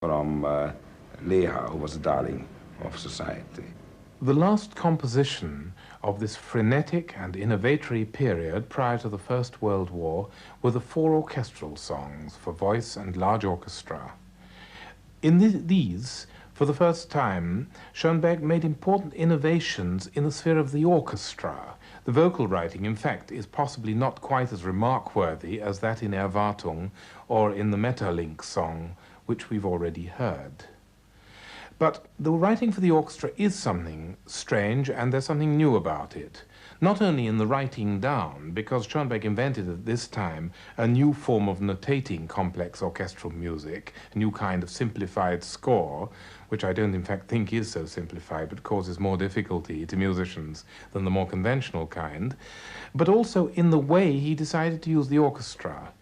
from Leha, who was a darling of society. The last composition of this frenetic and innovatory period prior to the First World War were the 4 orchestral songs for voice and large orchestra. In these, for the first time, Schoenberg made important innovations in the sphere of the orchestra. The vocal writing, in fact, is possibly not quite as remark-worthy as that in Erwartung or in the Metterlink song, which we've already heard. But the writing for the orchestra is something strange, and there's something new about it. Not only in the writing down, because Schoenberg invented at this time a new form of notating complex orchestral music, a new kind of simplified score, which I don't in fact think is so simplified, but causes more difficulty to musicians than the more conventional kind, but also in the way he decided to use the orchestra.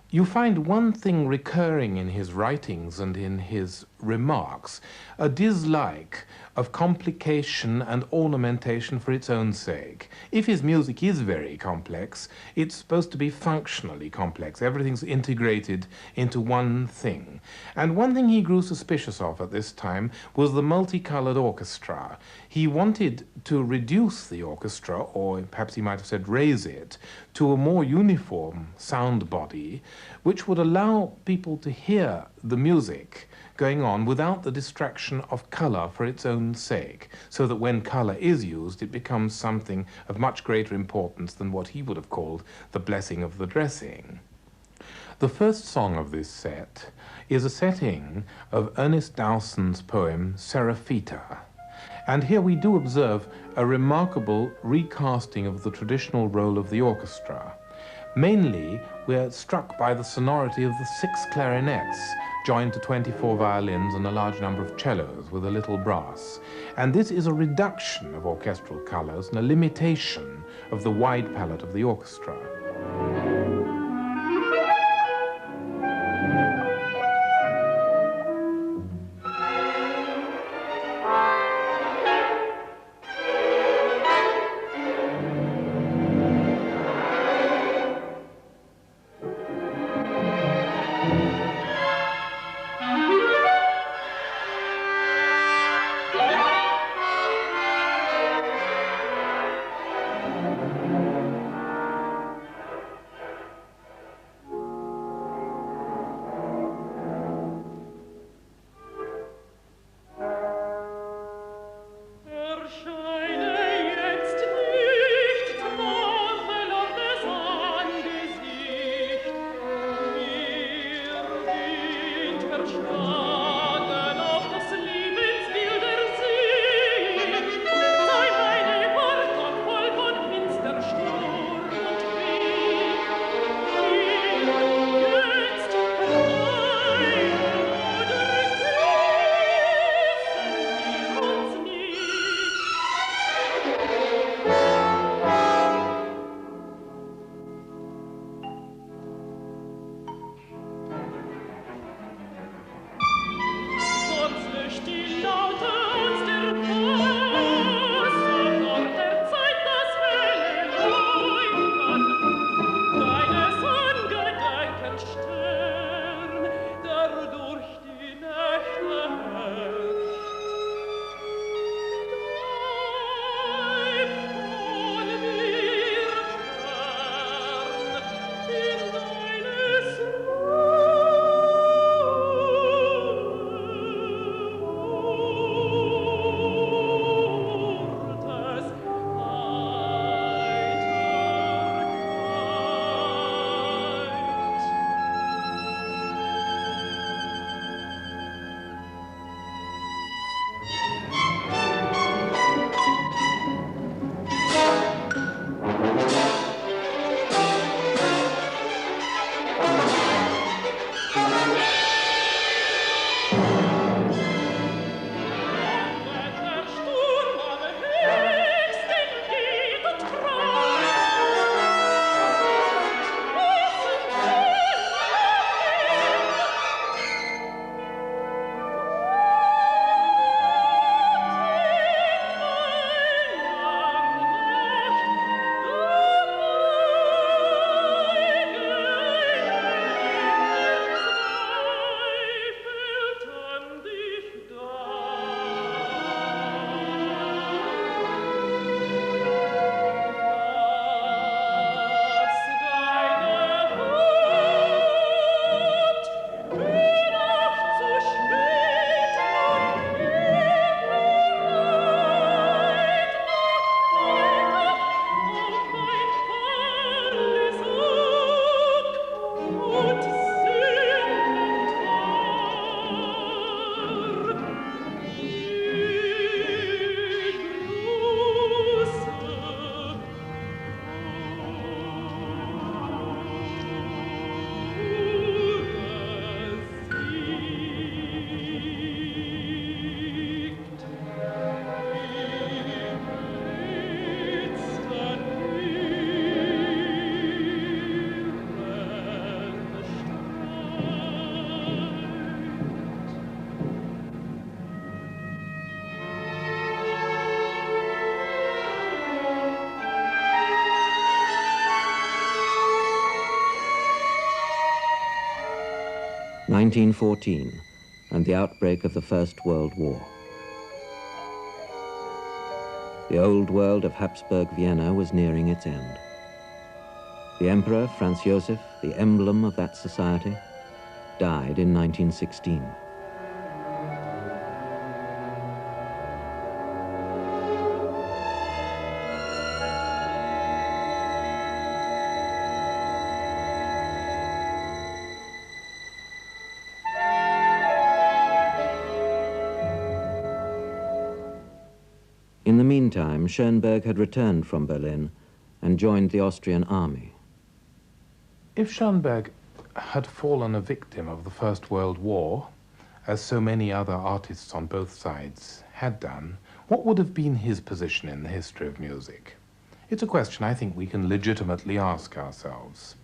You find one thing recurring in his writings and in his remarks, a dislike of complication and ornamentation for its own sake. If his music is very complex, it's supposed to be functionally complex. Everything's integrated into one thing. And one thing he grew suspicious of at this time was the multicolored orchestra. He wanted to reduce the orchestra, or perhaps he might have said raise it, to a more uniform sound body, which would allow people to hear the music going on without the distraction of color for its own sake, so that when color is used, it becomes something of much greater importance than what he would have called the blessing of the dressing. The first song of this set is a setting of Ernest Dowson's poem Seraphita. And here we do observe a remarkable recasting of the traditional role of the orchestra. Mainly, we're struck by the sonority of the 6 clarinets, joined to 24 violins and a large number of cellos with a little brass. And this is a reduction of orchestral colors and a limitation of the wide palette of the orchestra. 1914 and the outbreak of the First World War. The old world of Habsburg Vienna was nearing its end. The Emperor, Franz Josef, the emblem of that society, died in 1916. In the meantime, Schoenberg had returned from Berlin and joined the Austrian army. If Schoenberg had fallen a victim of the First World War, as so many other artists on both sides had done, what would have been his position in the history of music? It's a question I think we can legitimately ask ourselves.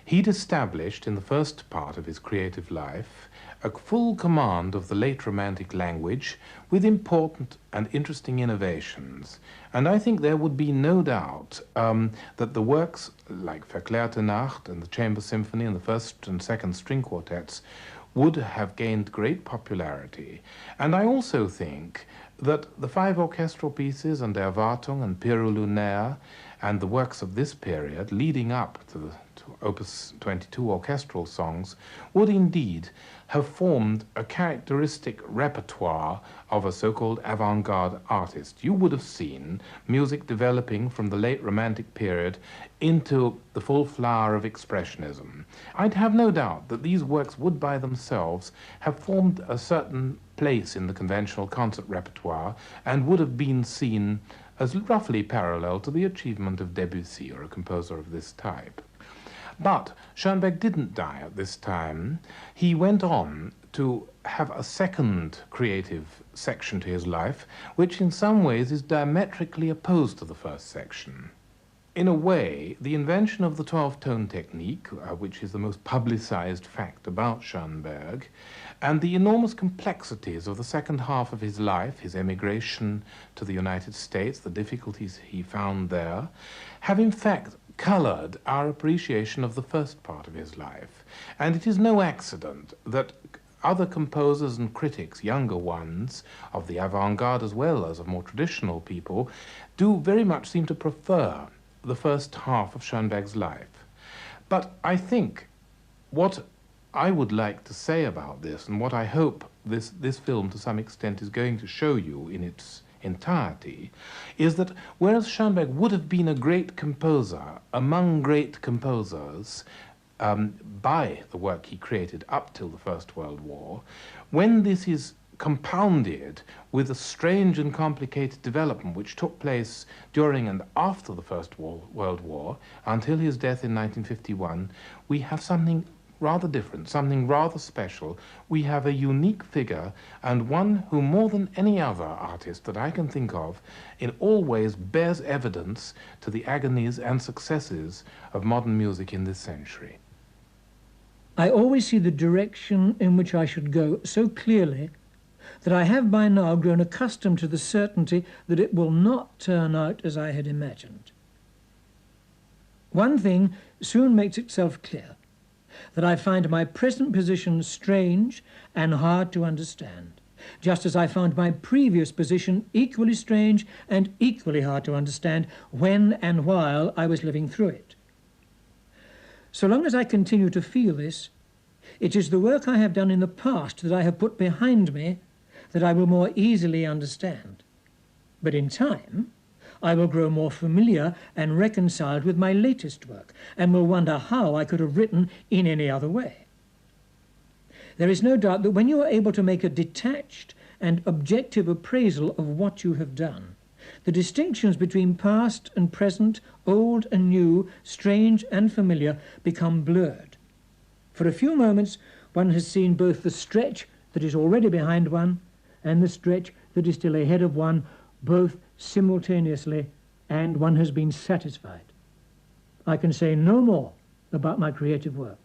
He'd established in the first part of his creative life a full command of the late Romantic language with important and interesting innovations. And I think there would be no doubt that the works like Verklärte Nacht and the Chamber Symphony and the first and second string quartets would have gained great popularity. And I also think that the 5 orchestral pieces and Erwartung and Pyrrho Lunaire and the works of this period leading up to Opus 22 orchestral songs would indeed have formed a characteristic repertoire of a so-called avant-garde artist. You would have seen music developing from the late Romantic period into the full flower of Expressionism. I'd have no doubt that these works would by themselves have formed a certain place in the conventional concert repertoire and would have been seen as roughly parallel to the achievement of Debussy or a composer of this type. But Schoenberg didn't die at this time. He went on to have a second creative section to his life, which in some ways is diametrically opposed to the first section. In a way, the invention of the 12-tone technique, which is the most publicized fact about Schoenberg, and the enormous complexities of the second half of his life, his emigration to the United States, the difficulties he found there, have in fact colored our appreciation of the first part of his life. And it is no accident that other composers and critics, younger ones, of the avant-garde as well as of more traditional people, do very much seem to prefer the first half of Schoenberg's life. But I think what I would like to say about this, and what I hope this film to some extent is going to show you in its entirety, is that whereas Schoenberg would have been a great composer among great composers by the work he created up till the First World War, when this is compounded with a strange and complicated development which took place during and after the First World War until his death in 1951, we have something rather different, something rather special. We have a unique figure, and one who more than any other artist that I can think of in all ways bears evidence to the agonies and successes of modern music in this century. I always see the direction in which I should go so clearly that I have by now grown accustomed to the certainty that it will not turn out as I had imagined. One thing soon makes itself clear, that I find my present position strange and hard to understand, just as I found my previous position equally strange and equally hard to understand when and while I was living through it. So long as I continue to feel this, it is the work I have done in the past that I have put behind me that I will more easily understand. But in time, I will grow more familiar and reconciled with my latest work, and will wonder how I could have written in any other way. There is no doubt that when you are able to make a detached and objective appraisal of what you have done, the distinctions between past and present, old and new, strange and familiar, become blurred. For a few moments, one has seen both the stretch that is already behind one and the stretch that is still ahead of one, both simultaneously, and one has been satisfied. I can say no more about my creative work.